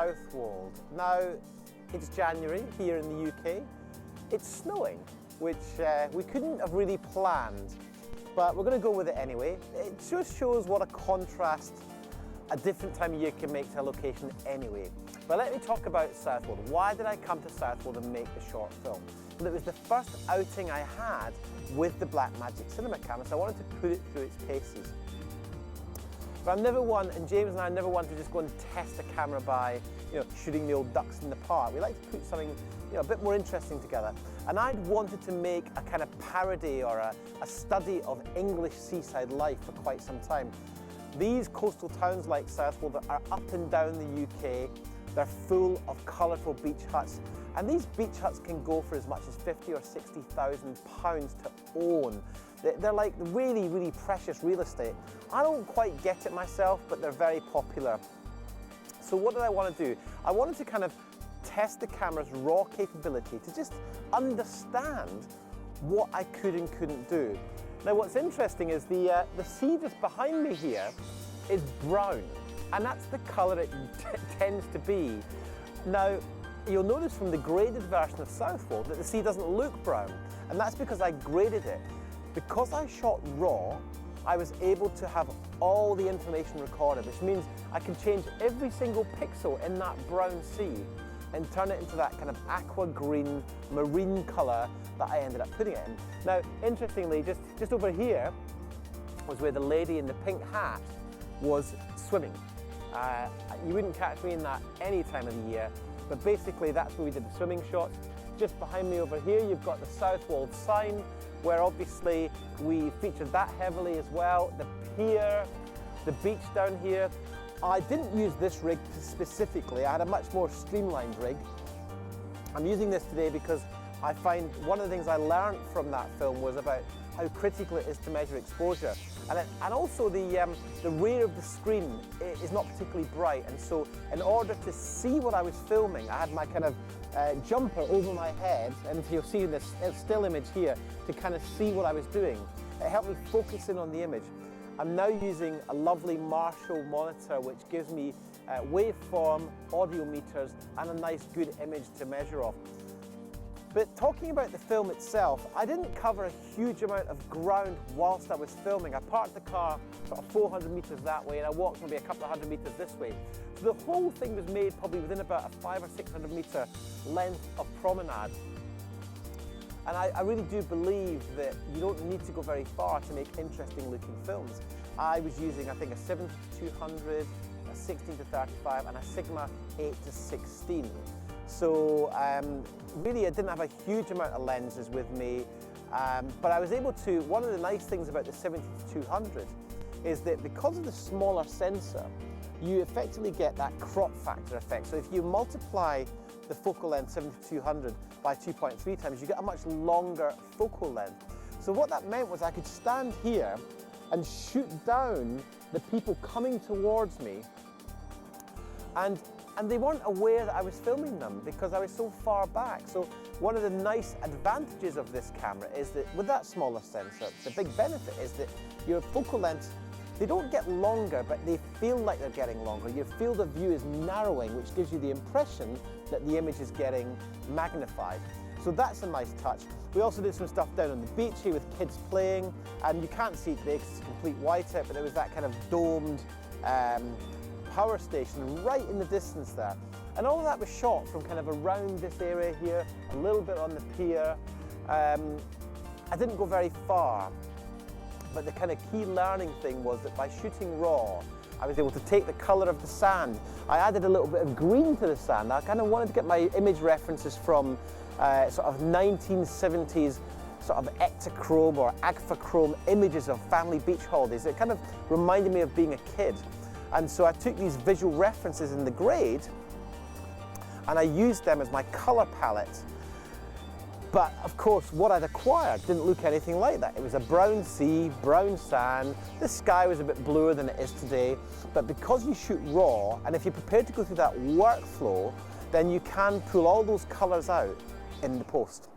Southwold. Now, it's January here in the UK. It's snowing, which we couldn't have really planned, but we're going to go with it anyway. It just shows what a contrast a different time of year can make to a location anyway. But let me talk about Southwold. Why did I come to Southwold and make the short film? Well, it was the first outing I had with the BlackMagic cinema camera, so I wanted to put it through its paces. But I'm never one, and James and I are never one to just go and test a camera by, shooting the old ducks in the park. We like to put something, a bit more interesting together. And I'd wanted to make a kind of parody or a study of English seaside life for quite some time. These coastal towns like Southwold are up and down the UK. They're full of colourful beach huts, and these beach huts can go for as much as 50 or 60,000 pounds to own. They're like really, really precious real estate. I don't quite get it myself, but they're very popular. So what did I want to do? I wanted to kind of test the camera's raw capability to just understand what I could and couldn't do. Now what's interesting is the sea just behind me here is brown, and that's the colour it tends to be. Now you'll notice from the graded version of Southwold that the sea doesn't look brown, and that's because I graded it. Because I shot raw, I was able to have all the information recorded, which means I can change every single pixel in that brown sea and turn it into that kind of aqua green marine colour that I ended up putting it in. Now, interestingly, just over here was where the lady in the pink hat was swimming. You wouldn't catch me in that any time of the year, but basically that's where we did the swimming shots. Just behind me over here, you've got the Southwold sign, where obviously we featured that heavily as well. The pier, the beach down here. I didn't use this rig specifically. I had a much more streamlined rig. I'm using this today because I find one of the things I learned from that film was about how critical it is to measure exposure. And also the rear of the screen is not particularly bright, and so in order to see what I was filming, I had my kind of jumper over my head, and you'll see in this still image here, to kind of see what I was doing. It helped me focus in on the image. I'm now using a lovely Marshall monitor which gives me waveform, audio meters, and a nice good image to measure off. But talking about the film itself, I didn't cover a huge amount of ground whilst I was filming. I parked the car sort of 400 meters that way, and I walked maybe a couple of hundred meters this way. So the whole thing was made probably within about a 500 or 600 meter length of promenade. And I really do believe that you don't need to go very far to make interesting looking films. I was using, I think, a 7-200, a 16-35, and a Sigma 8-16. So really I didn't have a huge amount of lenses with me, but I was able to, one of the nice things about the 70-200 is that because of the smaller sensor, you effectively get that crop factor effect. So if you multiply the focal length 70-200 by 2.3 times, you get a much longer focal length. So what that meant was I could stand here and shoot down the people coming towards me, and they weren't aware that I was filming them because I was so far back. So one of the nice advantages of this camera is that with that smaller sensor, the big benefit is that your focal lengths, they don't get longer, but they feel like they're getting longer. Your field of view is narrowing, which gives you the impression that the image is getting magnified. So that's a nice touch. We also did some stuff down on the beach here with kids playing, and you can't see it today because it's complete whiteout, but there was that kind of domed power station right in the distance there. And all of that was shot from kind of around this area here, a little bit on the pier. I didn't go very far, but the kind of key learning thing was that by shooting raw, I was able to take the colour of the sand. I added a little bit of green to the sand. I kind of wanted to get my image references from sort of 1970s sort of ectochrome or agfachrome images of family beach holidays. It kind of reminded me of being a kid. And so I took these visual references in the grade and I used them as my colour palette. But of course, what I'd acquired didn't look anything like that. It was a brown sea, brown sand. The sky was a bit bluer than it is today. But because you shoot raw, and if you're prepared to go through that workflow, then you can pull all those colours out in the post.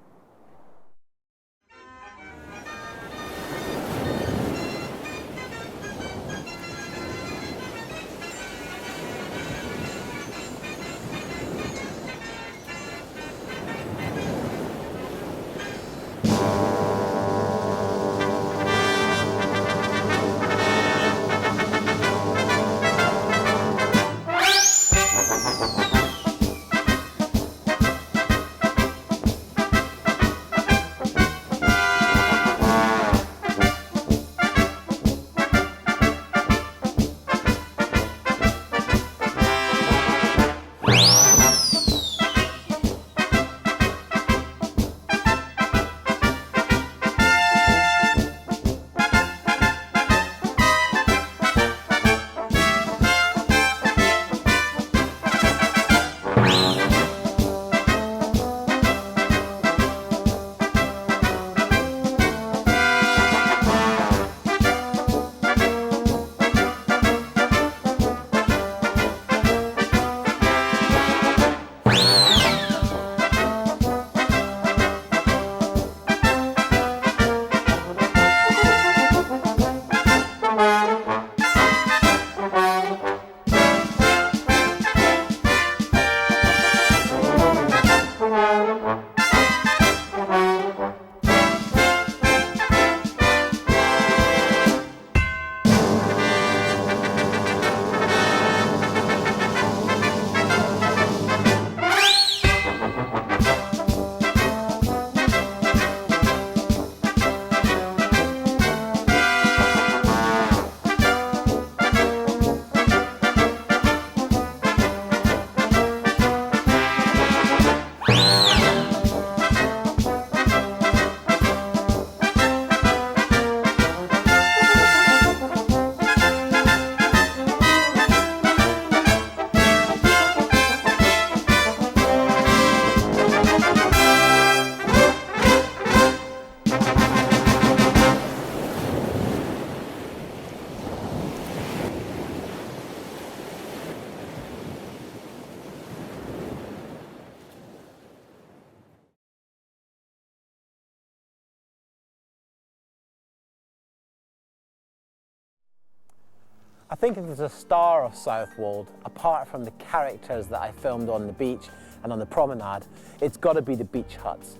I think if there's a star of Southwold, apart from the characters that I filmed on the beach and on the promenade, it's got to be the beach huts.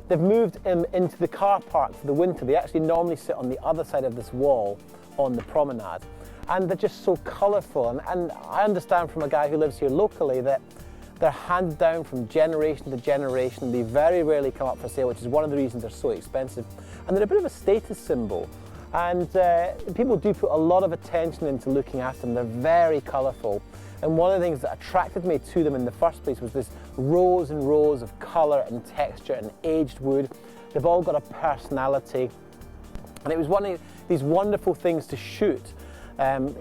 They've moved into the car park for the winter. They actually normally sit on the other side of this wall on the promenade. And they're just so colourful. And I understand from a guy who lives here locally that they're handed down from generation to generation. They very rarely come up for sale, which is one of the reasons they're so expensive. And they're a bit of a status symbol. And people do put a lot of attention into looking after them. They're very colourful. And one of the things that attracted me to them in the first place was this rows and rows of colour and texture and aged wood. They've all got a personality. And it was one of these wonderful things to shoot.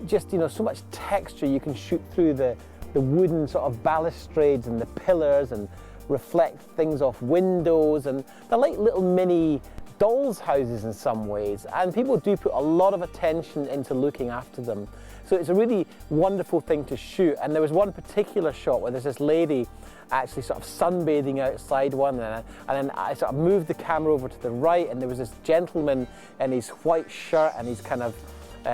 Just, you know, so much texture. You can shoot through the wooden sort of balustrades and the pillars and reflect things off windows. And they're like little mini dolls' houses in some ways, and people do put a lot of attention into looking after them. So it's a really wonderful thing to shoot. And there was one particular shot where there's this lady actually sort of sunbathing outside one, and then I sort of moved the camera over to the right, and there was this gentleman in his white shirt and his kind of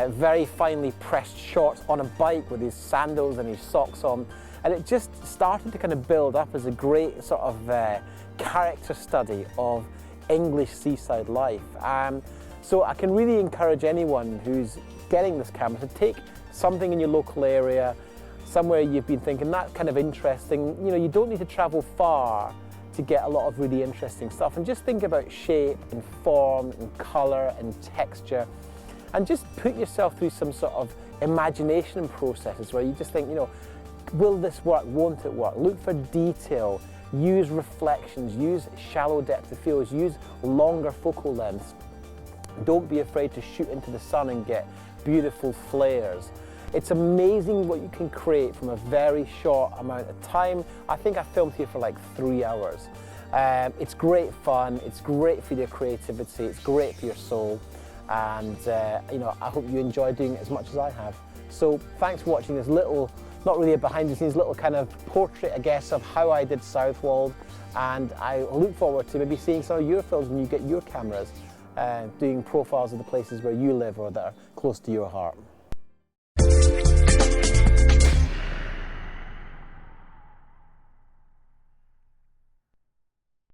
very finely pressed shorts on a bike with his sandals and his socks on. And it just started to kind of build up as a great sort of character study of English seaside life. So I can really encourage anyone who's getting this camera to take something in your local area, somewhere you've been thinking that's kind of interesting. You know, you don't need to travel far to get a lot of really interesting stuff, and just think about shape and form and colour and texture, and just put yourself through some sort of imagination processes where you just think, you know, will this work, won't it work? Look for detail. Use reflections, use shallow depth of fields, use longer focal lengths. Don't be afraid to shoot into the sun and get beautiful flares. It's amazing what you can create from a very short amount of time. I think I filmed here for like 3 hours. It's great fun, it's great for your creativity, it's great for your soul, and you know, I hope you enjoy doing it as much as I have. So thanks for watching this little, not really a behind the scenes, little kind of portrait, I guess, of how I did Southwold. And I look forward to maybe seeing some of your films when you get your cameras, doing profiles of the places where you live or that are close to your heart.